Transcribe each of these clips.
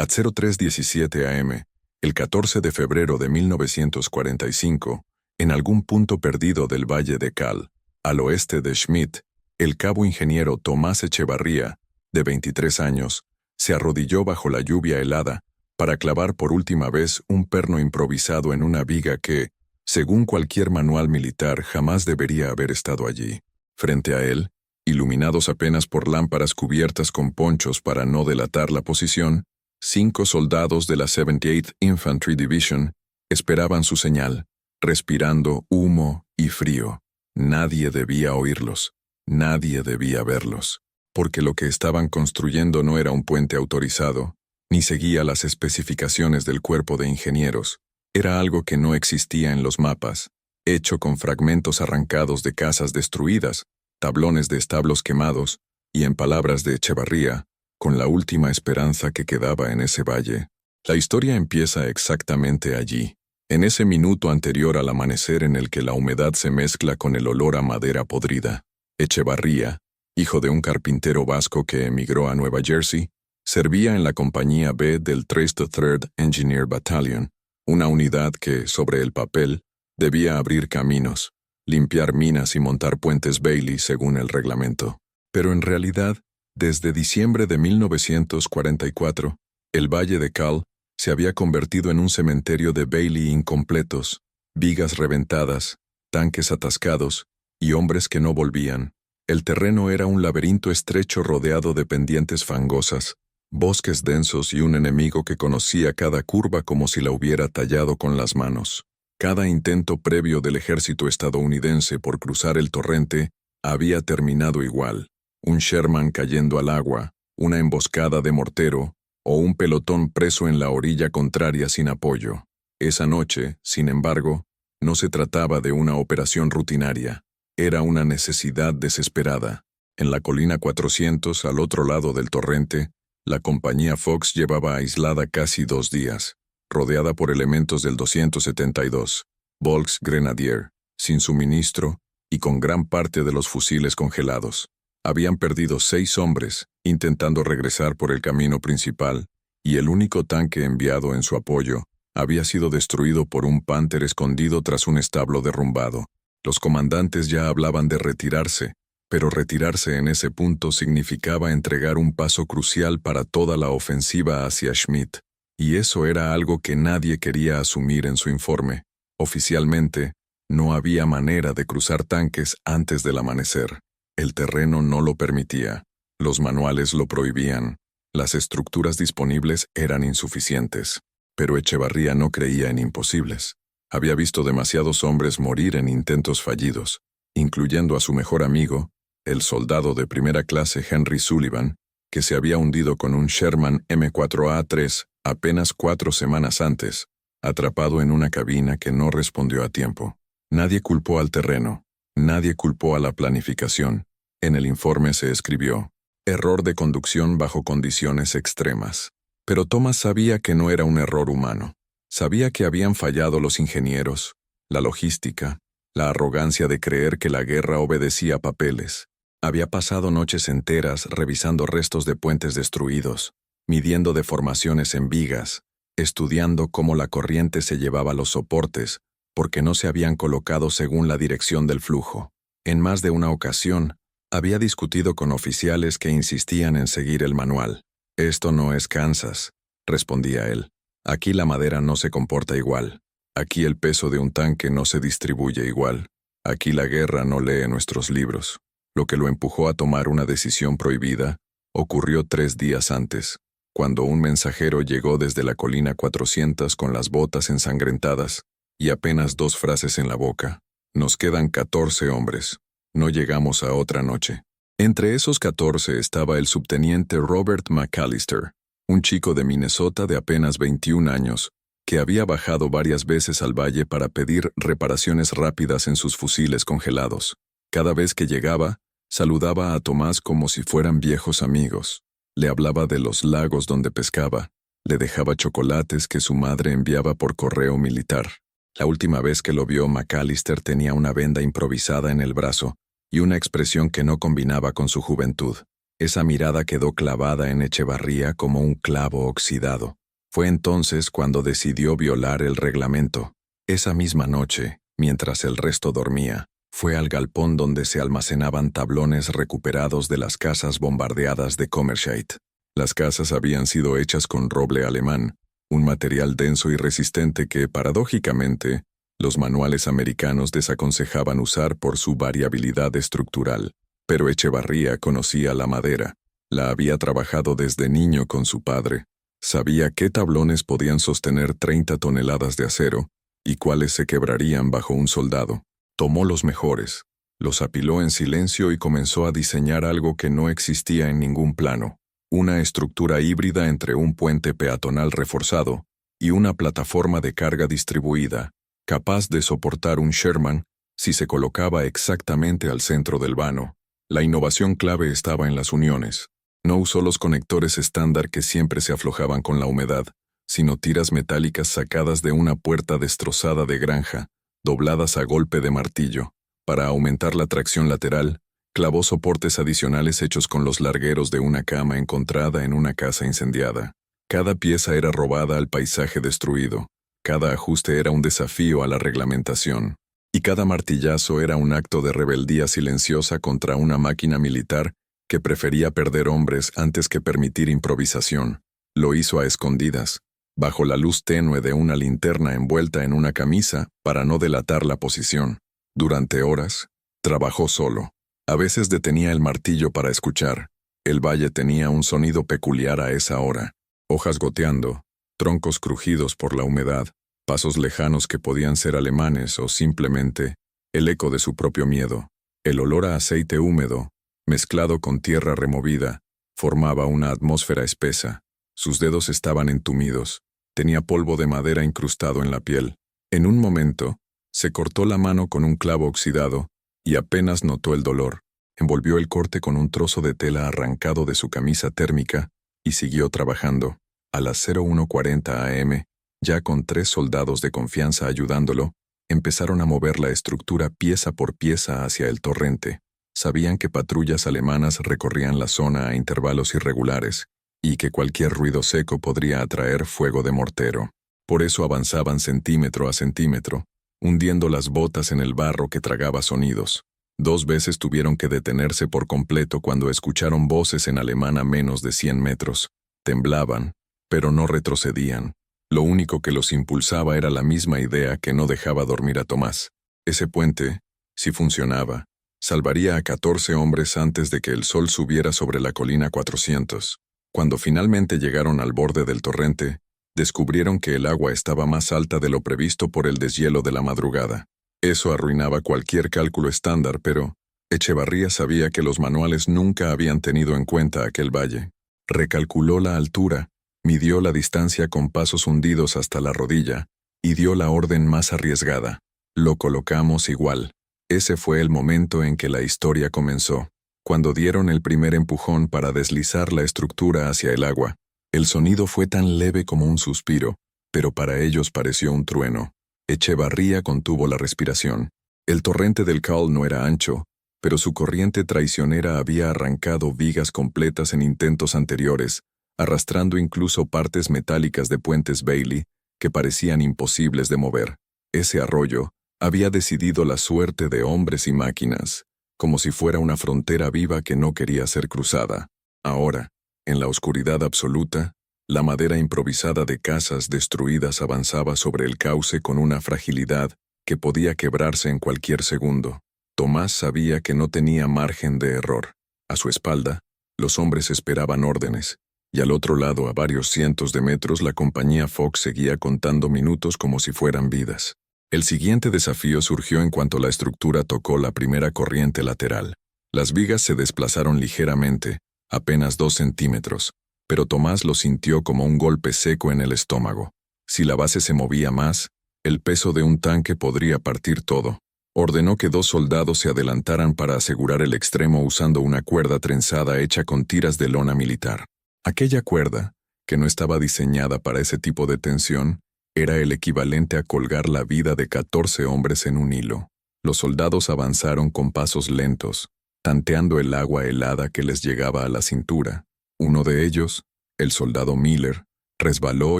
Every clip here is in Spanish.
At 03:17 am, el 14 de febrero de 1945, en algún punto perdido del Valle de Cal, al oeste de Schmidt, el cabo ingeniero Tomás Echevarría, de 23 años, se arrodilló bajo la lluvia helada para clavar por última vez un perno improvisado en una viga que, según cualquier manual militar, jamás debería haber estado allí. Frente a él, iluminados apenas por lámparas cubiertas con ponchos para no delatar la posición, 5 soldados de la 78th Infantry Division esperaban su señal, respirando humo y frío. Nadie debía oírlos, nadie debía verlos, porque lo que estaban construyendo no era un puente autorizado, ni seguía las especificaciones del cuerpo de ingenieros. Era algo que no existía en los mapas, hecho con fragmentos arrancados de casas destruidas, tablones de establos quemados, y en palabras de Echevarría, con la última esperanza que quedaba en ese valle. La historia empieza exactamente allí, en ese minuto anterior al amanecer en el que la humedad se mezcla con el olor a madera podrida. Echevarría, hijo de un carpintero vasco que emigró a Nueva Jersey, servía en la compañía B del 33rd Engineer Battalion, una unidad que, sobre el papel, debía abrir caminos, limpiar minas y montar puentes Bailey según el reglamento. Pero en realidad, desde diciembre de 1944, el Valle de Cal se había convertido en un cementerio de Bailey incompletos, vigas reventadas, tanques atascados y hombres que no volvían. El terreno era un laberinto estrecho rodeado de pendientes fangosas, bosques densos y un enemigo que conocía cada curva como si la hubiera tallado con las manos. Cada intento previo del ejército estadounidense por cruzar el torrente había terminado igual. Un Sherman cayendo al agua, una emboscada de mortero, o un pelotón preso en la orilla contraria sin apoyo. Esa noche, sin embargo, no se trataba de una operación rutinaria. Era una necesidad desesperada. En la colina 400, al otro lado del torrente, la compañía Fox llevaba aislada casi 2 días, rodeada por elementos del 272, Volksgrenadier, sin suministro y con gran parte de los fusiles congelados. Habían perdido 6 hombres intentando regresar por el camino principal, y el único tanque enviado en su apoyo había sido destruido por un Panther escondido tras un establo derrumbado. Los comandantes ya hablaban de retirarse, pero retirarse en ese punto significaba entregar un paso crucial para toda la ofensiva hacia Schmidt, y eso era algo que nadie quería asumir en su informe. Oficialmente, no había manera de cruzar tanques antes del amanecer. El terreno no lo permitía, los manuales lo prohibían, las estructuras disponibles eran insuficientes, pero Echevarría no creía en imposibles. Había visto demasiados hombres morir en intentos fallidos, incluyendo a su mejor amigo, el soldado de primera clase Henry Sullivan, que se había hundido con un Sherman M4A3 apenas 4 semanas antes, atrapado en una cabina que no respondió a tiempo. Nadie culpó al terreno. Nadie culpó a la planificación. En el informe se escribió, error de conducción bajo condiciones extremas. Pero Thomas sabía que no era un error humano. Sabía que habían fallado los ingenieros, la logística, la arrogancia de creer que la guerra obedecía a papeles. Había pasado noches enteras revisando restos de puentes destruidos, midiendo deformaciones en vigas, estudiando cómo la corriente se llevaba los soportes, porque no se habían colocado según la dirección del flujo. En más de una ocasión, había discutido con oficiales que insistían en seguir el manual. «Esto no es Kansas», respondía él. «Aquí la madera no se comporta igual. Aquí el peso de un tanque no se distribuye igual. Aquí la guerra no lee nuestros libros». Lo que lo empujó a tomar una decisión prohibida ocurrió 3 días antes, cuando un mensajero llegó desde la colina 400 con las botas ensangrentadas y apenas 2 frases en la boca. «Nos quedan 14 hombres. No llegamos a otra noche». Entre esos 14 estaba el subteniente Robert McAllister, un chico de Minnesota de apenas 21 años, que había bajado varias veces al valle para pedir reparaciones rápidas en sus fusiles congelados. Cada vez que llegaba, saludaba a Tomás como si fueran viejos amigos. Le hablaba de los lagos donde pescaba, le dejaba chocolates que su madre enviaba por correo militar. La última vez que lo vio, McAllister tenía una venda improvisada en el brazo y una expresión que no combinaba con su juventud. Esa mirada quedó clavada en Echevarría como un clavo oxidado. Fue entonces cuando decidió violar el reglamento. Esa misma noche, mientras el resto dormía, fue al galpón donde se almacenaban tablones recuperados de las casas bombardeadas de Commerscheit. Las casas habían sido hechas con roble alemán, un material denso y resistente que, paradójicamente, los manuales americanos desaconsejaban usar por su variabilidad estructural. Pero Echevarría conocía la madera. La había trabajado desde niño con su padre. Sabía qué tablones podían sostener 30 toneladas de acero y cuáles se quebrarían bajo un soldado. Tomó los mejores, los apiló en silencio y comenzó a diseñar algo que no existía en ningún plano. Una estructura híbrida entre un puente peatonal reforzado y una plataforma de carga distribuida, capaz de soportar un Sherman si se colocaba exactamente al centro del vano. La innovación clave estaba en las uniones. No usó los conectores estándar que siempre se aflojaban con la humedad, sino tiras metálicas sacadas de una puerta destrozada de granja, dobladas a golpe de martillo. Para aumentar la tracción lateral, clavó soportes adicionales hechos con los largueros de una cama encontrada en una casa incendiada. Cada pieza era robada al paisaje destruido. Cada ajuste era un desafío a la reglamentación. Y cada martillazo era un acto de rebeldía silenciosa contra una máquina militar que prefería perder hombres antes que permitir improvisación. Lo hizo a escondidas, bajo la luz tenue de una linterna envuelta en una camisa para no delatar la posición. Durante horas, trabajó solo. A veces detenía el martillo para escuchar. El valle tenía un sonido peculiar a esa hora. Hojas goteando, troncos crujidos por la humedad, pasos lejanos que podían ser alemanes o simplemente el eco de su propio miedo. El olor a aceite húmedo, mezclado con tierra removida, formaba una atmósfera espesa. Sus dedos estaban entumidos. Tenía polvo de madera incrustado en la piel. En un momento, se cortó la mano con un clavo oxidado y apenas notó el dolor. Envolvió el corte con un trozo de tela arrancado de su camisa térmica y siguió trabajando. A las 01:40 am, ya con 3 soldados de confianza ayudándolo, empezaron a mover la estructura pieza por pieza hacia el torrente. Sabían que patrullas alemanas recorrían la zona a intervalos irregulares y que cualquier ruido seco podría atraer fuego de mortero. Por eso avanzaban centímetro a centímetro, hundiendo las botas en el barro que tragaba sonidos. 2 veces tuvieron que detenerse por completo cuando escucharon voces en alemán a menos de 100 metros. Temblaban, pero no retrocedían. Lo único que los impulsaba era la misma idea que no dejaba dormir a Tomás. Ese puente, si funcionaba, salvaría a 14 hombres antes de que el sol subiera sobre la colina 400. Cuando finalmente llegaron al borde del torrente, descubrieron que el agua estaba más alta de lo previsto por el deshielo de la madrugada. Eso arruinaba cualquier cálculo estándar, pero Echevarría sabía que los manuales nunca habían tenido en cuenta aquel valle. Recalculó la altura, midió la distancia con pasos hundidos hasta la rodilla y dio la orden más arriesgada. Lo colocamos igual. Ese fue el momento en que la historia comenzó. Cuando dieron el primer empujón para deslizar la estructura hacia el agua, el sonido fue tan leve como un suspiro, pero para ellos pareció un trueno. Echevarría contuvo la respiración. El torrente del Caul no era ancho, pero su corriente traicionera había arrancado vigas completas en intentos anteriores, arrastrando incluso partes metálicas de puentes Bailey que parecían imposibles de mover. Ese arroyo había decidido la suerte de hombres y máquinas, como si fuera una frontera viva que no quería ser cruzada. Ahora, en la oscuridad absoluta, la madera improvisada de casas destruidas avanzaba sobre el cauce con una fragilidad que podía quebrarse en cualquier segundo. Tomás sabía que no tenía margen de error. A su espalda, los hombres esperaban órdenes, y al otro lado, a varios cientos de metros, la compañía Fox seguía contando minutos como si fueran vidas. El siguiente desafío surgió en cuanto la estructura tocó la primera corriente lateral. Las vigas se desplazaron ligeramente, apenas 2 centímetros, pero Tomás lo sintió como un golpe seco en el estómago. Si la base se movía más, el peso de un tanque podría partir todo. Ordenó que 2 soldados se adelantaran para asegurar el extremo usando una cuerda trenzada hecha con tiras de lona militar. Aquella cuerda, que no estaba diseñada para ese tipo de tensión, era el equivalente a colgar la vida de 14 hombres en un hilo. Los soldados avanzaron con pasos lentos, tanteando el agua helada que les llegaba a la cintura. Uno de ellos, el soldado Miller, resbaló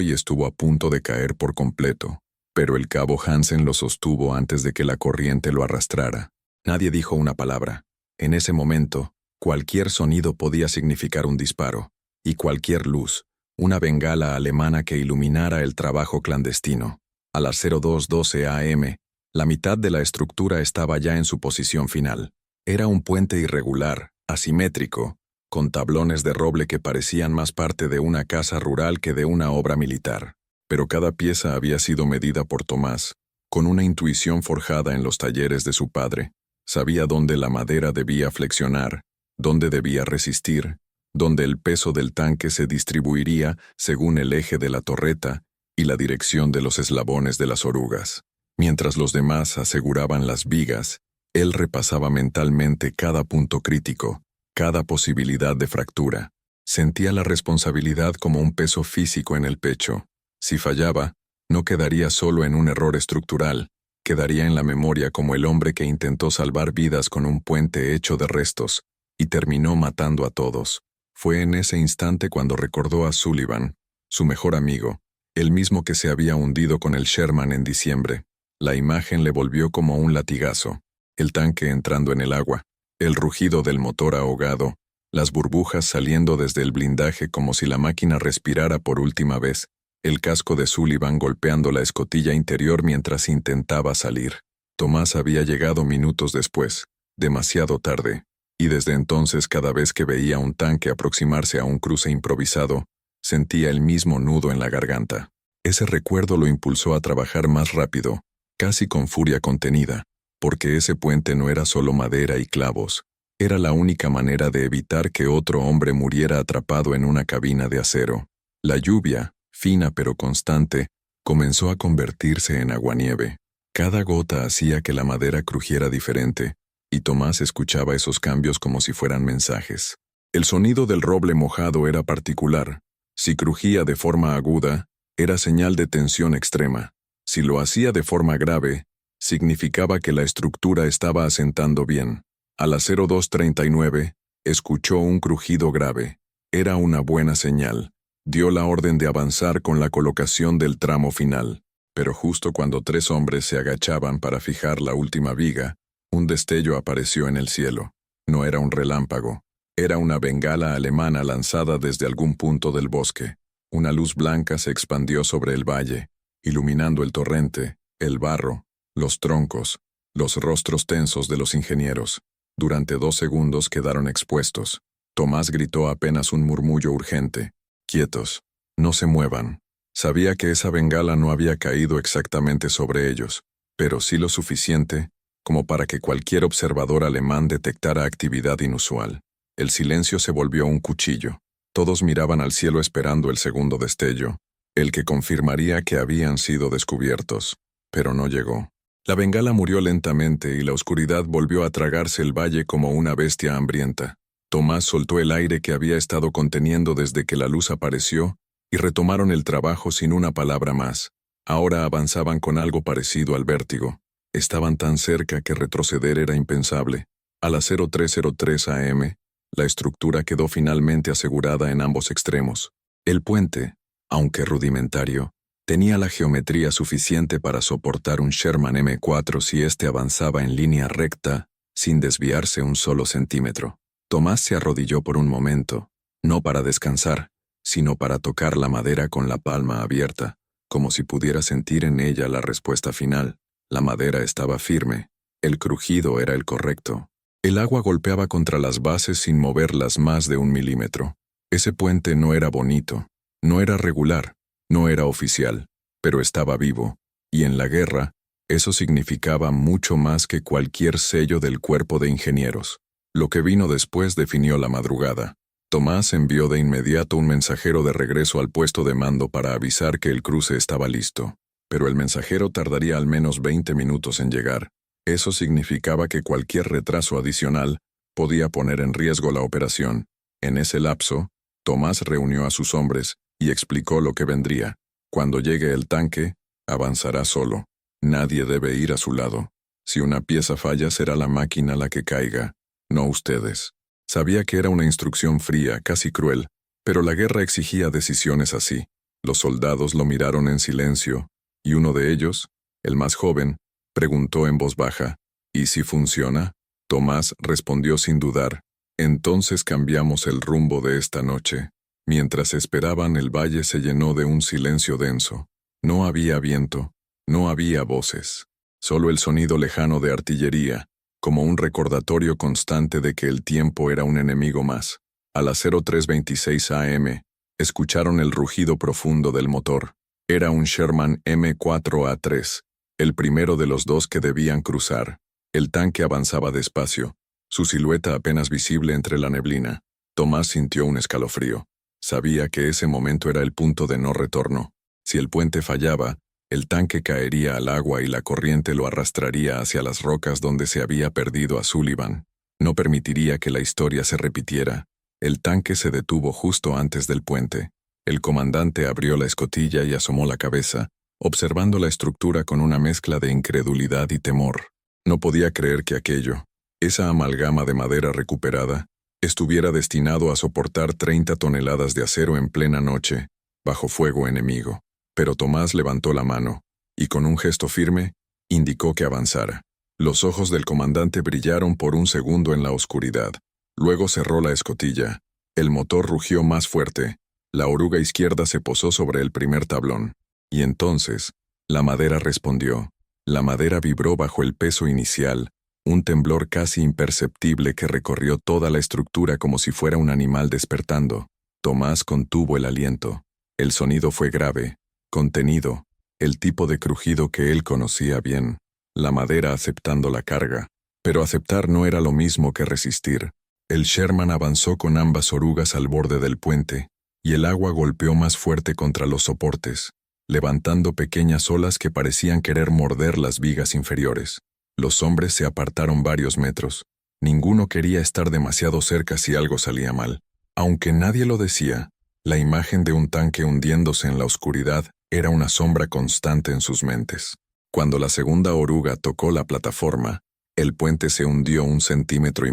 y estuvo a punto de caer por completo, pero el cabo Hansen lo sostuvo antes de que la corriente lo arrastrara. Nadie dijo una palabra. En ese momento, cualquier sonido podía significar un disparo, y cualquier luz, una bengala alemana que iluminara el trabajo clandestino. A las 02:12 am, la mitad de la estructura estaba ya en su posición final. Era un puente irregular, asimétrico, con tablones de roble que parecían más parte de una casa rural que de una obra militar. Pero cada pieza había sido medida por Tomás, con una intuición forjada en los talleres de su padre. Sabía dónde la madera debía flexionar, dónde debía resistir, dónde el peso del tanque se distribuiría según el eje de la torreta y la dirección de los eslabones de las orugas. Mientras los demás aseguraban las vigas, él repasaba mentalmente cada punto crítico, cada posibilidad de fractura. Sentía la responsabilidad como un peso físico en el pecho. Si fallaba, no quedaría solo en un error estructural, quedaría en la memoria como el hombre que intentó salvar vidas con un puente hecho de restos, y terminó matando a todos. Fue en ese instante cuando recordó a Sullivan, su mejor amigo, el mismo que se había hundido con el Sherman en diciembre. La imagen le volvió como un latigazo. El tanque entrando en el agua, el rugido del motor ahogado, las burbujas saliendo desde el blindaje como si la máquina respirara por última vez, el casco de Sullivan golpeando la escotilla interior mientras intentaba salir. Tomás había llegado minutos después, demasiado tarde, y desde entonces cada vez que veía un tanque aproximarse a un cruce improvisado, sentía el mismo nudo en la garganta. Ese recuerdo lo impulsó a trabajar más rápido, casi con furia contenida, porque ese puente no era solo madera y clavos, era la única manera de evitar que otro hombre muriera atrapado en una cabina de acero. La lluvia, fina pero constante, comenzó a convertirse en aguanieve. Cada gota hacía que la madera crujiera diferente, y Tomás escuchaba esos cambios como si fueran mensajes. El sonido del roble mojado era particular. Si crujía de forma aguda, era señal de tensión extrema. Si lo hacía de forma grave, significaba que la estructura estaba asentando bien. A las 02:39, escuchó un crujido grave. Era una buena señal. Dio la orden de avanzar con la colocación del tramo final. Pero justo cuando 3 hombres se agachaban para fijar la última viga, un destello apareció en el cielo. No era un relámpago. Era una bengala alemana lanzada desde algún punto del bosque. Una luz blanca se expandió sobre el valle, iluminando el torrente, el barro, los troncos, los rostros tensos de los ingenieros. Durante 2 segundos quedaron expuestos. Tomás gritó apenas un murmullo urgente. «Quietos. No se muevan». Sabía que esa bengala no había caído exactamente sobre ellos, pero sí lo suficiente como para que cualquier observador alemán detectara actividad inusual. El silencio se volvió un cuchillo. Todos miraban al cielo esperando el segundo destello, el que confirmaría que habían sido descubiertos. Pero no llegó. La bengala murió lentamente y la oscuridad volvió a tragarse el valle como una bestia hambrienta. Tomás soltó el aire que había estado conteniendo desde que la luz apareció y retomaron el trabajo sin una palabra más. Ahora avanzaban con algo parecido al vértigo. Estaban tan cerca que retroceder era impensable. A las 03:03 am, la estructura quedó finalmente asegurada en ambos extremos. El puente, aunque rudimentario, tenía la geometría suficiente para soportar un Sherman M4 si éste avanzaba en línea recta, sin desviarse un solo centímetro. Tomás se arrodilló por un momento, no para descansar, sino para tocar la madera con la palma abierta, como si pudiera sentir en ella la respuesta final. La madera estaba firme, el crujido era el correcto. El agua golpeaba contra las bases sin moverlas más de 1 milímetro. Ese puente no era bonito, no era regular, no era oficial, pero estaba vivo, y en la guerra, eso significaba mucho más que cualquier sello del cuerpo de ingenieros. Lo que vino después definió la madrugada. Tomás envió de inmediato un mensajero de regreso al puesto de mando para avisar que el cruce estaba listo, pero el mensajero tardaría al menos 20 minutos en llegar. Eso significaba que cualquier retraso adicional podía poner en riesgo la operación. En ese lapso, Tomás reunió a sus hombres y explicó lo que vendría. Cuando llegue el tanque, avanzará solo. Nadie debe ir a su lado. Si una pieza falla, será la máquina la que caiga. no ustedes. Sabía que era una instrucción fría, casi cruel, pero la guerra exigía decisiones así. Los soldados lo miraron en silencio, y uno de ellos, el más joven, preguntó en voz baja, ¿y si funciona? Tomás respondió sin dudar, entonces cambiamos el rumbo de esta noche. Mientras esperaban, el valle se llenó de un silencio denso. No había viento, no había voces, solo el sonido lejano de artillería, como un recordatorio constante de que el tiempo era un enemigo más. A las 03:26 am, escucharon el rugido profundo del motor. Era un Sherman M4A3, el primero de los dos que debían cruzar. El tanque avanzaba despacio, su silueta apenas visible entre la neblina. Tomás sintió un escalofrío. Sabía que ese momento era el punto de no retorno. Si el puente fallaba, el tanque caería al agua y la corriente lo arrastraría hacia las rocas donde se había perdido a Sullivan. No permitiría que la historia se repitiera. El tanque se detuvo justo antes del puente. El comandante abrió la escotilla y asomó la cabeza, observando la estructura con una mezcla de incredulidad y temor. No podía creer que aquello, esa amalgama de madera recuperada, estuviera destinado a soportar 30 toneladas de acero en plena noche, bajo fuego enemigo. Pero Tomás levantó la mano, y con un gesto firme, indicó que avanzara. Los ojos del comandante brillaron por un segundo en la oscuridad. Luego cerró la escotilla. El motor rugió más fuerte. La oruga izquierda se posó sobre el primer tablón. Y entonces, la madera respondió. La madera vibró bajo el peso inicial, un temblor casi imperceptible que recorrió toda la estructura como si fuera un animal despertando. Tomás contuvo el aliento. El sonido fue grave, contenido, el tipo de crujido que él conocía bien. La madera aceptando la carga. Pero aceptar no era lo mismo que resistir. El Sherman avanzó con ambas orugas al borde del puente, y el agua golpeó más fuerte contra los soportes, levantando pequeñas olas que parecían querer morder las vigas inferiores. Los hombres se apartaron varios metros. Ninguno quería estar demasiado cerca si algo salía mal. Aunque nadie lo decía, la imagen de un tanque hundiéndose en la oscuridad era una sombra constante en sus mentes. Cuando la segunda oruga tocó la plataforma, el puente se hundió 1,5 centímetros.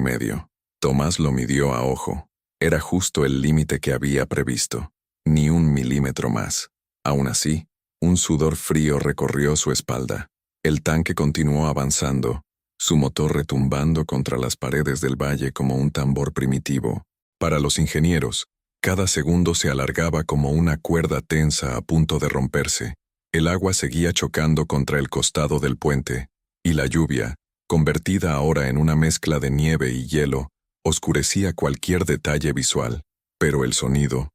Tomás lo midió a ojo. Era justo el límite que había previsto. Ni 1 milímetro más. Aún así, un sudor frío recorrió su espalda. El tanque continuó avanzando, su motor retumbando contra las paredes del valle como un tambor primitivo. Para los ingenieros, cada segundo se alargaba como una cuerda tensa a punto de romperse. El agua seguía chocando contra el costado del puente, y la lluvia, convertida ahora en una mezcla de nieve y hielo, oscurecía cualquier detalle visual. Pero el sonido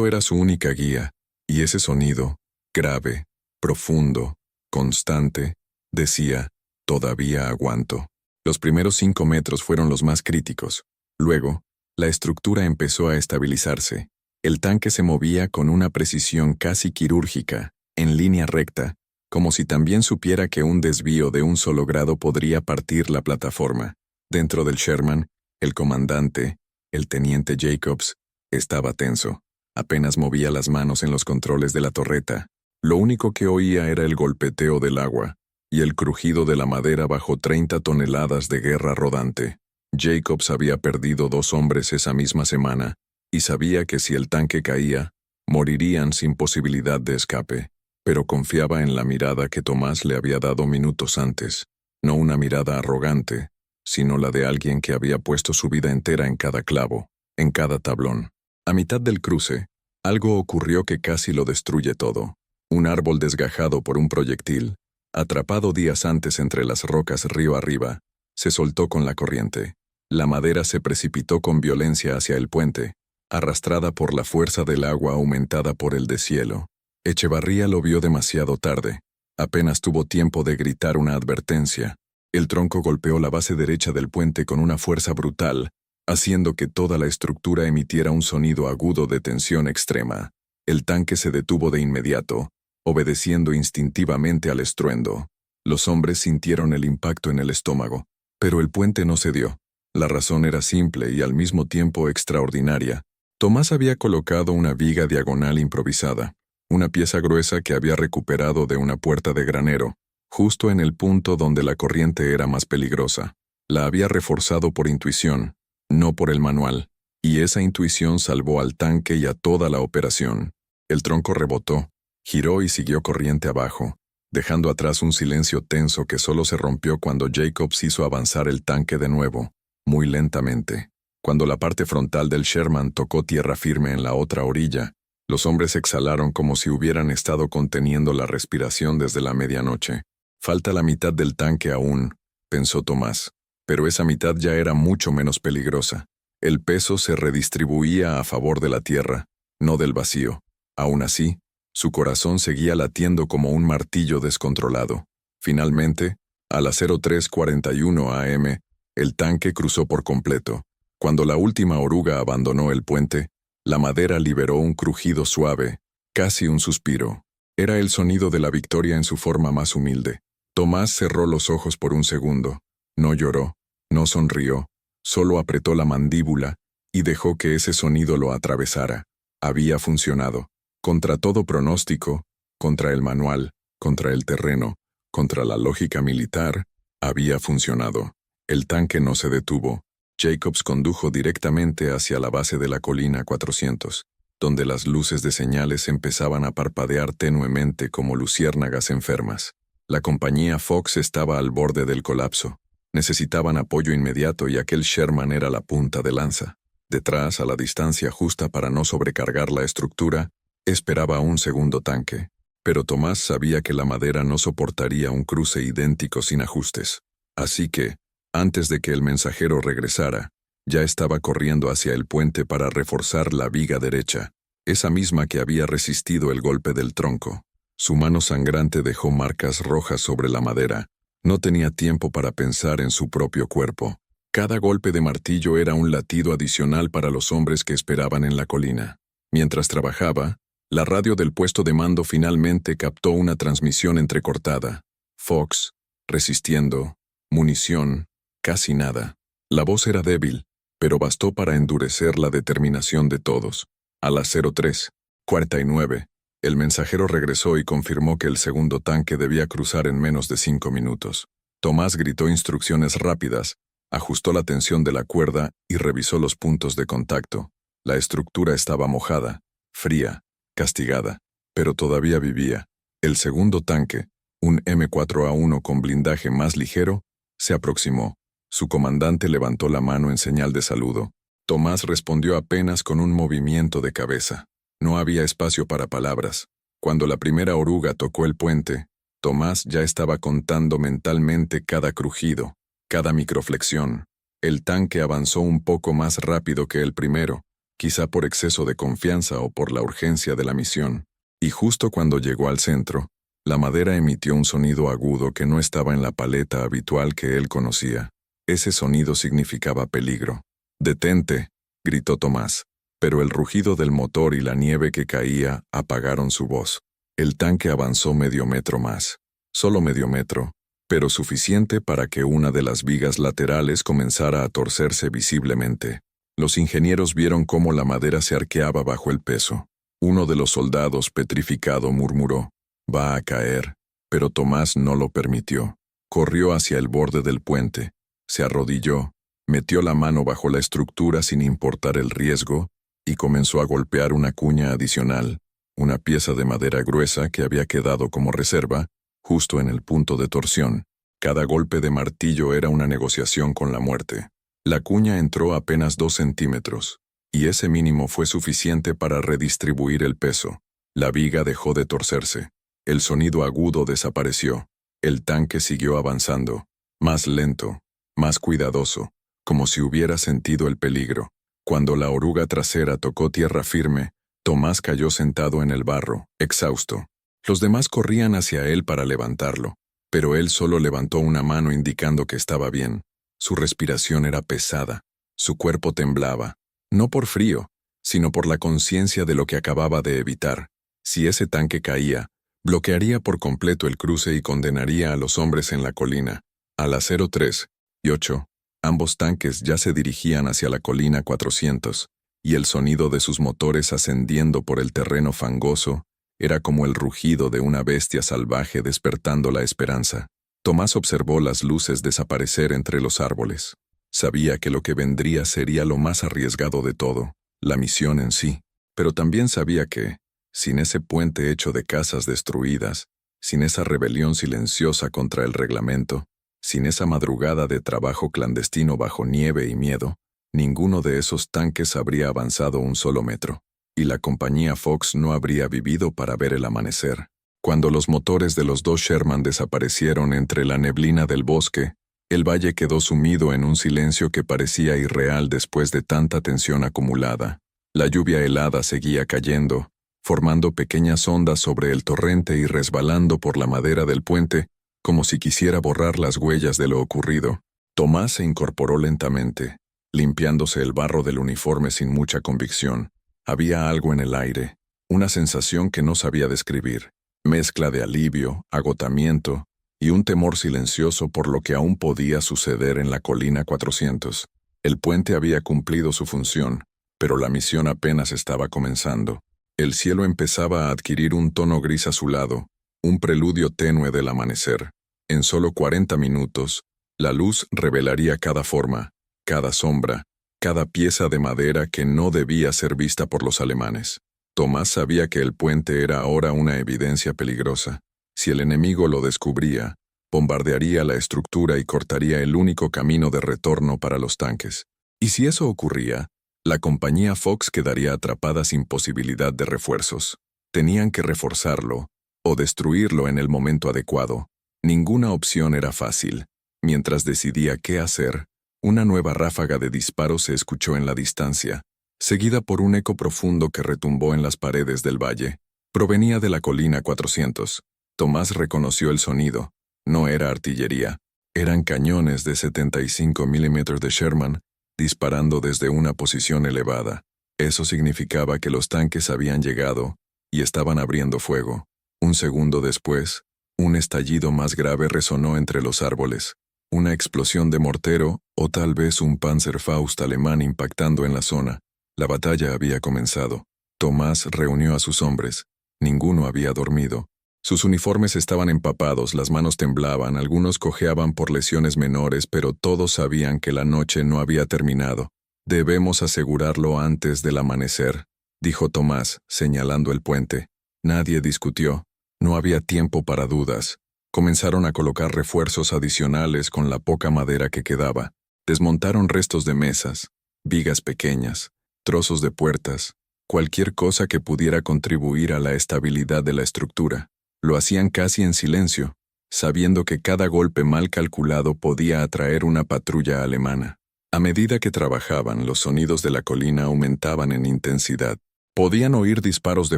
era su única guía, y ese sonido, grave, profundo, constante, decía, todavía aguanto. Los primeros 5 metros fueron los más críticos. Luego, la estructura empezó a estabilizarse. El tanque se movía con una precisión casi quirúrgica, en línea recta, como si también supiera que un desvío de un solo grado podría partir la plataforma. Dentro del Sherman, el comandante, el teniente Jacobs, estaba tenso. Apenas movía las manos en los controles de la torreta. Lo único que oía era el golpeteo del agua y el crujido de la madera bajo 30 toneladas de guerra rodante. Jacobs había perdido 2 hombres esa misma semana y sabía que si el tanque caía, morirían sin posibilidad de escape. Pero confiaba en la mirada que Tomás le había dado minutos antes. No una mirada arrogante, sino la de alguien que había puesto su vida entera en cada clavo, en cada tablón. A mitad del cruce, algo ocurrió que casi lo destruye todo. Un árbol desgajado por un proyectil, atrapado días antes entre las rocas río arriba, se soltó con la corriente. La madera se precipitó con violencia hacia el puente, arrastrada por la fuerza del agua aumentada por el deshielo. Echevarría lo vio demasiado tarde. Apenas tuvo tiempo de gritar una advertencia. El tronco golpeó la base derecha del puente con una fuerza brutal, haciendo que toda la estructura emitiera un sonido agudo de tensión extrema. El tanque se detuvo de inmediato, obedeciendo instintivamente al estruendo. Los hombres sintieron el impacto en el estómago, pero el puente no cedió. La razón era simple y al mismo tiempo extraordinaria. Tomás había colocado una viga diagonal improvisada, una pieza gruesa que había recuperado de una puerta de granero, justo en el punto donde la corriente era más peligrosa. La había reforzado por intuición, no por el manual, y esa intuición salvó al tanque y a toda la operación. El tronco rebotó, giró y siguió corriente abajo, dejando atrás un silencio tenso que solo se rompió cuando Jacobs hizo avanzar el tanque de nuevo, muy lentamente. Cuando la parte frontal del Sherman tocó tierra firme en la otra orilla, los hombres exhalaron como si hubieran estado conteniendo la respiración desde la medianoche. Falta la mitad del tanque aún, pensó Tomás, pero esa mitad ya era mucho menos peligrosa. El peso se redistribuía a favor de la tierra, no del vacío. Aún así, su corazón seguía latiendo como un martillo descontrolado. Finalmente, a las 03:41 am, el tanque cruzó por completo. Cuando la última oruga abandonó el puente, la madera liberó un crujido suave, casi un suspiro. Era el sonido de la victoria en su forma más humilde. Tomás cerró los ojos por un segundo. No lloró, no sonrió, solo apretó la mandíbula y dejó que ese sonido lo atravesara. Había funcionado. Contra todo pronóstico, contra el manual, contra el terreno, contra la lógica militar, había funcionado. El tanque no se detuvo. Jacobs condujo directamente hacia la base de la colina 400, donde las luces de señales empezaban a parpadear tenuemente como luciérnagas enfermas. La compañía Fox estaba al borde del colapso. Necesitaban apoyo inmediato y aquel Sherman era la punta de lanza. Detrás, a la distancia justa para no sobrecargar la estructura, esperaba un segundo tanque. Pero Tomás sabía que la madera no soportaría un cruce idéntico sin ajustes. Así que, antes de que el mensajero regresara, ya estaba corriendo hacia el puente para reforzar la viga derecha, esa misma que había resistido el golpe del tronco. Su mano sangrante dejó marcas rojas sobre la madera. No tenía tiempo para pensar en su propio cuerpo. Cada golpe de martillo era un latido adicional para los hombres que esperaban en la colina. Mientras trabajaba, la radio del puesto de mando finalmente captó una transmisión entrecortada. Fox, resistiendo, munición, casi nada. La voz era débil, pero bastó para endurecer la determinación de todos. A las 03:49, el mensajero regresó y confirmó que el segundo tanque debía cruzar en menos de 5 minutos. Tomás gritó instrucciones rápidas, ajustó la tensión de la cuerda y revisó los puntos de contacto. La estructura estaba mojada, fría, castigada, pero todavía vivía. El segundo tanque, un M4A1 con blindaje más ligero, se aproximó. Su comandante levantó la mano en señal de saludo. Tomás respondió apenas con un movimiento de cabeza. No había espacio para palabras. Cuando la primera oruga tocó el puente, Tomás ya estaba contando mentalmente cada crujido, cada microflexión. El tanque avanzó un poco más rápido que el primero, quizá por exceso de confianza o por la urgencia de la misión. Y justo cuando llegó al centro, la madera emitió un sonido agudo que no estaba en la paleta habitual que él conocía. Ese sonido significaba peligro. «¡Detente!», gritó Tomás, pero el rugido del motor y la nieve que caía apagaron su voz. El tanque avanzó medio metro más. Solo medio metro, pero suficiente para que una de las vigas laterales comenzara a torcerse visiblemente. Los ingenieros vieron cómo la madera se arqueaba bajo el peso. Uno de los soldados, petrificado, murmuró: «Va a caer», pero Tomás no lo permitió. Corrió hacia el borde del puente. Se arrodilló, metió la mano bajo la estructura sin importar el riesgo y comenzó a golpear una cuña adicional, una pieza de madera gruesa que había quedado como reserva, justo en el punto de torsión. Cada golpe de martillo era una negociación con la muerte. La cuña entró apenas 2 centímetros, y ese mínimo fue suficiente para redistribuir el peso. La viga dejó de torcerse. El sonido agudo desapareció. El tanque siguió avanzando, más lento, más cuidadoso, como si hubiera sentido el peligro. Cuando la oruga trasera tocó tierra firme, Tomás cayó sentado en el barro, exhausto. Los demás corrían hacia él para levantarlo, pero él solo levantó una mano indicando que estaba bien. Su respiración era pesada, su cuerpo temblaba, no por frío, sino por la conciencia de lo que acababa de evitar. Si ese tanque caía, bloquearía por completo el cruce y condenaría a los hombres en la colina. A las 03:08, ambos tanques ya se dirigían hacia la colina 400, y el sonido de sus motores ascendiendo por el terreno fangoso era como el rugido de una bestia salvaje despertando la esperanza. Tomás observó las luces desaparecer entre los árboles. Sabía que lo que vendría sería lo más arriesgado de todo, la misión en sí, pero también sabía que, sin ese puente hecho de casas destruidas, sin esa rebelión silenciosa contra el reglamento, sin esa madrugada de trabajo clandestino bajo nieve y miedo, ninguno de esos tanques habría avanzado un solo metro, y la compañía Fox no habría vivido para ver el amanecer. Cuando los motores de los dos Sherman desaparecieron entre la neblina del bosque, el valle quedó sumido en un silencio que parecía irreal después de tanta tensión acumulada. La lluvia helada seguía cayendo, formando pequeñas ondas sobre el torrente y resbalando por la madera del puente, como si quisiera borrar las huellas de lo ocurrido. Tomás se incorporó lentamente, limpiándose el barro del uniforme sin mucha convicción. Había algo en el aire, una sensación que no sabía describir, mezcla de alivio, agotamiento y un temor silencioso por lo que aún podía suceder en la colina 400. El puente había cumplido su función, pero la misión apenas estaba comenzando. El cielo empezaba a adquirir un tono gris azulado, un preludio tenue del amanecer. En solo 40 minutos, la luz revelaría cada forma, cada sombra, cada pieza de madera que no debía ser vista por los alemanes. Tomás sabía que el puente era ahora una evidencia peligrosa. Si el enemigo lo descubría, bombardearía la estructura y cortaría el único camino de retorno para los tanques. Y si eso ocurría, la compañía Fox quedaría atrapada sin posibilidad de refuerzos. Tenían que reforzarlo, o destruirlo en el momento adecuado. Ninguna opción era fácil. Mientras decidía qué hacer, una nueva ráfaga de disparos se escuchó en la distancia, seguida por un eco profundo que retumbó en las paredes del valle. Provenía de la colina 400. Tomás reconoció el sonido. No era artillería. Eran cañones de 75 milímetros de Sherman, disparando desde una posición elevada. Eso significaba que los tanques habían llegado y estaban abriendo fuego. Un segundo después, un estallido más grave resonó entre los árboles. Una explosión de mortero, o tal vez un Panzerfaust alemán impactando en la zona. La batalla había comenzado. Tomás reunió a sus hombres. Ninguno había dormido. Sus uniformes estaban empapados, las manos temblaban, algunos cojeaban por lesiones menores, pero todos sabían que la noche no había terminado. «Debemos asegurarlo antes del amanecer», dijo Tomás, señalando el puente. Nadie discutió. No había tiempo para dudas. Comenzaron a colocar refuerzos adicionales con la poca madera que quedaba. Desmontaron restos de mesas, vigas pequeñas, trozos de puertas, cualquier cosa que pudiera contribuir a la estabilidad de la estructura. Lo hacían casi en silencio, sabiendo que cada golpe mal calculado podía atraer una patrulla alemana. A medida que trabajaban, los sonidos de la colina aumentaban en intensidad. Podían oír disparos de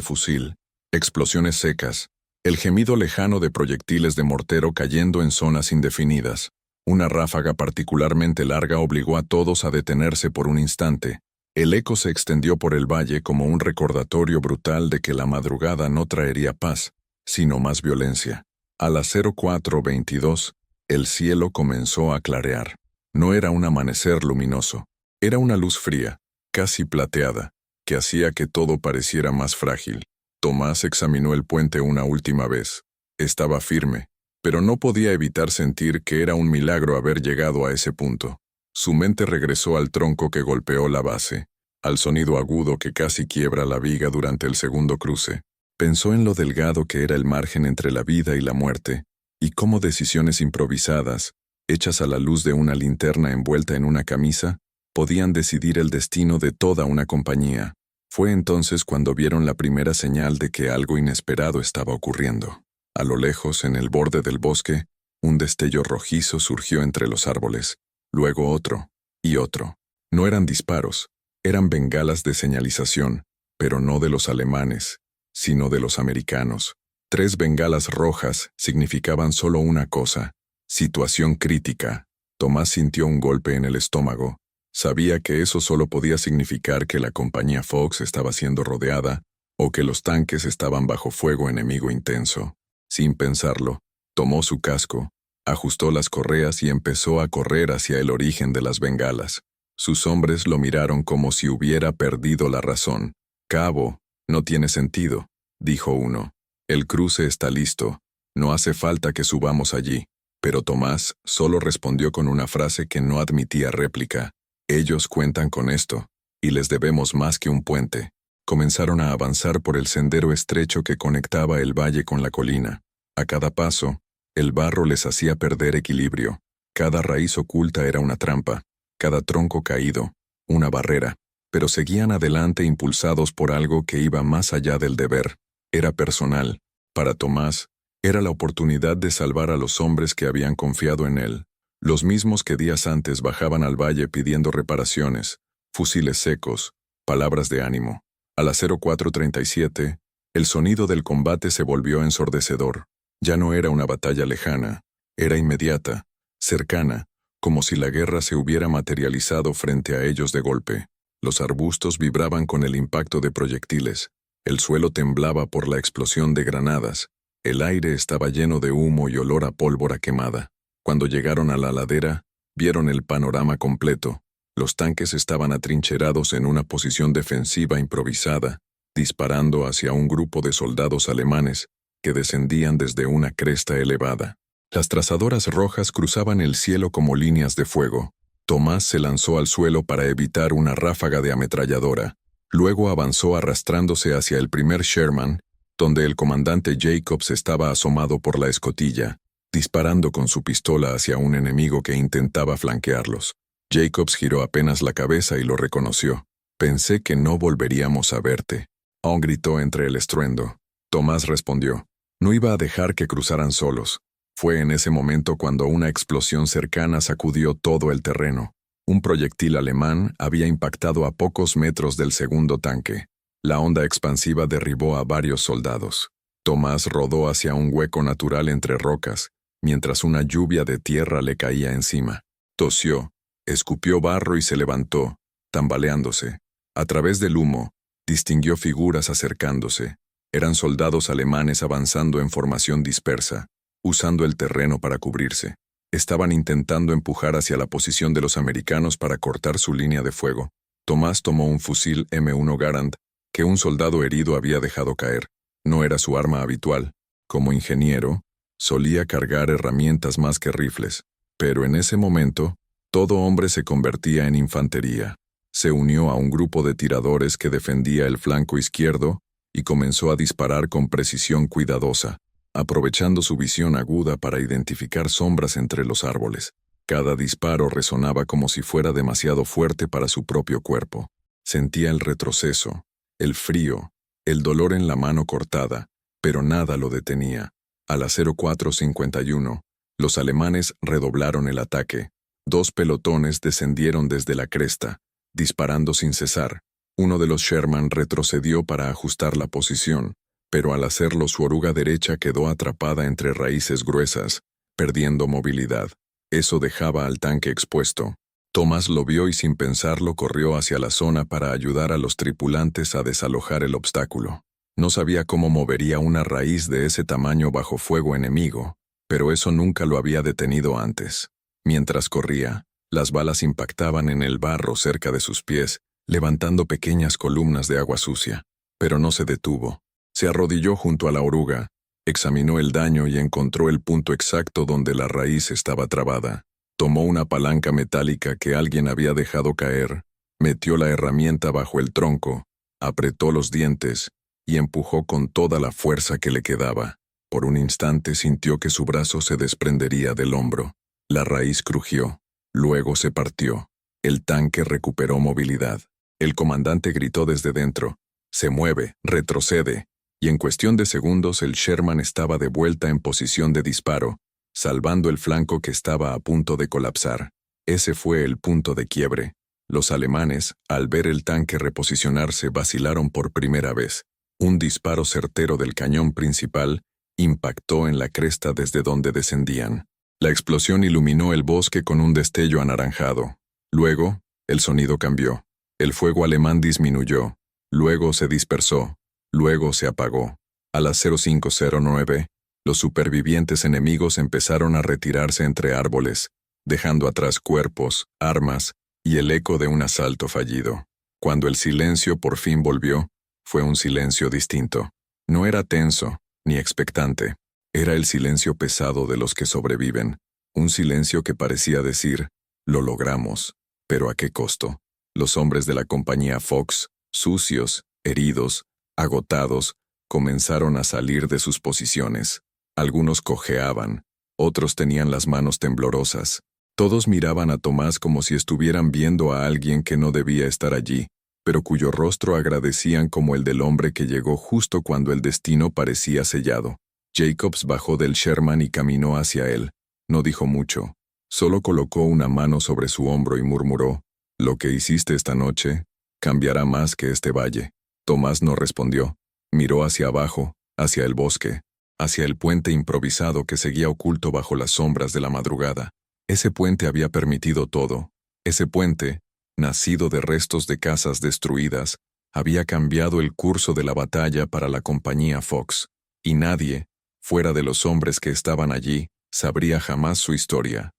fusil, explosiones secas, el gemido lejano de proyectiles de mortero cayendo en zonas indefinidas. Una ráfaga particularmente larga obligó a todos a detenerse por un instante. El eco se extendió por el valle como un recordatorio brutal de que la madrugada no traería paz, sino más violencia. A las 04:22, el cielo comenzó a clarear. No era un amanecer luminoso, era una luz fría, casi plateada, que hacía que todo pareciera más frágil. Tomás examinó el puente una última vez. Estaba firme, pero no podía evitar sentir que era un milagro haber llegado a ese punto. Su mente regresó al tronco que golpeó la base, al sonido agudo que casi quiebra la viga durante el segundo cruce. Pensó en lo delgado que era el margen entre la vida y la muerte, y cómo decisiones improvisadas, hechas a la luz de una linterna envuelta en una camisa, podían decidir el destino de toda una compañía. Fue entonces cuando vieron la primera señal de que algo inesperado estaba ocurriendo. A lo lejos, en el borde del bosque, un destello rojizo surgió entre los árboles, luego otro, y otro. No eran disparos, eran bengalas de señalización, pero no de los alemanes, sino de los americanos. 3 bengalas rojas significaban solo una cosa: situación crítica. Tomás sintió un golpe en el estómago. Sabía que eso solo podía significar que la compañía Fox estaba siendo rodeada o que los tanques estaban bajo fuego enemigo intenso. Sin pensarlo, tomó su casco, ajustó las correas y empezó a correr hacia el origen de las bengalas. Sus hombres lo miraron como si hubiera perdido la razón. «Cabo, no tiene sentido», dijo uno. «El cruce está listo. No hace falta que subamos allí». Pero Tomás solo respondió con una frase que no admitía réplica. Ellos cuentan con esto, y les debemos más que un puente. Comenzaron a avanzar por el sendero estrecho que conectaba el valle con la colina. A cada paso, el barro les hacía perder equilibrio. Cada raíz oculta era una trampa, cada tronco caído, una barrera. Pero seguían adelante impulsados por algo que iba más allá del deber. Era personal. Para Tomás, era la oportunidad de salvar a los hombres que habían confiado en él, los mismos que días antes bajaban al valle pidiendo reparaciones, fusiles secos, palabras de ánimo. A las 04:37, el sonido del combate se volvió ensordecedor. Ya no era una batalla lejana, era inmediata, cercana, como si la guerra se hubiera materializado frente a ellos de golpe. Los arbustos vibraban con el impacto de proyectiles, el suelo temblaba por la explosión de granadas, el aire estaba lleno de humo y olor a pólvora quemada. Cuando llegaron a la ladera, vieron el panorama completo. Los tanques estaban atrincherados en una posición defensiva improvisada, disparando hacia un grupo de soldados alemanes que descendían desde una cresta elevada. Las trazadoras rojas cruzaban el cielo como líneas de fuego. Tomás se lanzó al suelo para evitar una ráfaga de ametralladora. Luego avanzó arrastrándose hacia el primer Sherman, donde el comandante Jacobs estaba asomado por la escotilla, disparando con su pistola hacia un enemigo que intentaba flanquearlos. Jacobs giró apenas la cabeza y lo reconoció. «Pensé que no volveríamos a verte», aún gritó entre el estruendo. Tomás respondió. No iba a dejar que cruzaran solos. Fue en ese momento cuando una explosión cercana sacudió todo el terreno. Un proyectil alemán había impactado a pocos metros del segundo tanque. La onda expansiva derribó a varios soldados. Tomás rodó hacia un hueco natural entre rocas, mientras una lluvia de tierra le caía encima. Tosió, escupió barro y se levantó, tambaleándose. A través del humo, distinguió figuras acercándose. Eran soldados alemanes avanzando en formación dispersa, usando el terreno para cubrirse. Estaban intentando empujar hacia la posición de los americanos para cortar su línea de fuego. Tomás tomó un fusil M1 Garand que un soldado herido había dejado caer. No era su arma habitual. Como ingeniero, solía cargar herramientas más que rifles. Pero en ese momento, todo hombre se convertía en infantería. Se unió a un grupo de tiradores que defendía el flanco izquierdo y comenzó a disparar con precisión cuidadosa, aprovechando su visión aguda para identificar sombras entre los árboles. Cada disparo resonaba como si fuera demasiado fuerte para su propio cuerpo. Sentía el retroceso, el frío, el dolor en la mano cortada, pero nada lo detenía. A las 04:51, los alemanes redoblaron el ataque. 2 pelotones descendieron desde la cresta, disparando sin cesar. Uno de los Sherman retrocedió para ajustar la posición, pero al hacerlo su oruga derecha quedó atrapada entre raíces gruesas, perdiendo movilidad. Eso dejaba al tanque expuesto. Tomás lo vio y sin pensarlo corrió hacia la zona para ayudar a los tripulantes a desalojar el obstáculo. No sabía cómo movería una raíz de ese tamaño bajo fuego enemigo, pero eso nunca lo había detenido antes. Mientras corría, las balas impactaban en el barro cerca de sus pies, levantando pequeñas columnas de agua sucia. Pero no se detuvo. Se arrodilló junto a la oruga, examinó el daño y encontró el punto exacto donde la raíz estaba trabada. Tomó una palanca metálica que alguien había dejado caer, metió la herramienta bajo el tronco, apretó los dientes y empujó con toda la fuerza que le quedaba. Por un instante sintió que su brazo se desprendería del hombro. La raíz crujió, luego se partió. El tanque recuperó movilidad. El comandante gritó desde dentro: «Se mueve, retrocede», y en cuestión de segundos el Sherman estaba de vuelta en posición de disparo, salvando el flanco que estaba a punto de colapsar. Ese fue el punto de quiebre. Los alemanes, al ver el tanque reposicionarse, vacilaron por primera vez. Un disparo certero del cañón principal impactó en la cresta desde donde descendían. La explosión iluminó el bosque con un destello anaranjado. Luego, el sonido cambió. El fuego alemán disminuyó. Luego se dispersó. Luego se apagó. A las 05:09, los supervivientes enemigos empezaron a retirarse entre árboles, dejando atrás cuerpos, armas y el eco de un asalto fallido. Cuando el silencio por fin volvió, fue un silencio distinto. No era tenso, ni expectante. Era el silencio pesado de los que sobreviven, Un silencio que parecía decir, lo logramos, pero ¿a qué costo? Los hombres de la compañía Fox, sucios, heridos, agotados, comenzaron a salir de sus posiciones. Algunos cojeaban, otros tenían las manos temblorosas. Todos miraban a Tomás como si estuvieran viendo a alguien que no debía estar allí, pero cuyo rostro agradecían como el del hombre que llegó justo cuando el destino parecía sellado. Jacobs bajó del Sherman y caminó hacia él. No dijo mucho, solo colocó una mano sobre su hombro y murmuró, «Lo que hiciste esta noche cambiará más que este valle». Tomás no respondió. Miró hacia abajo, hacia el bosque, hacia el puente improvisado que seguía oculto bajo las sombras de la madrugada. Ese puente había permitido todo. Ese puente, nacido de restos de casas destruidas, había cambiado el curso de la batalla para la compañía Fox, y nadie, fuera de los hombres que estaban allí, sabría jamás su historia.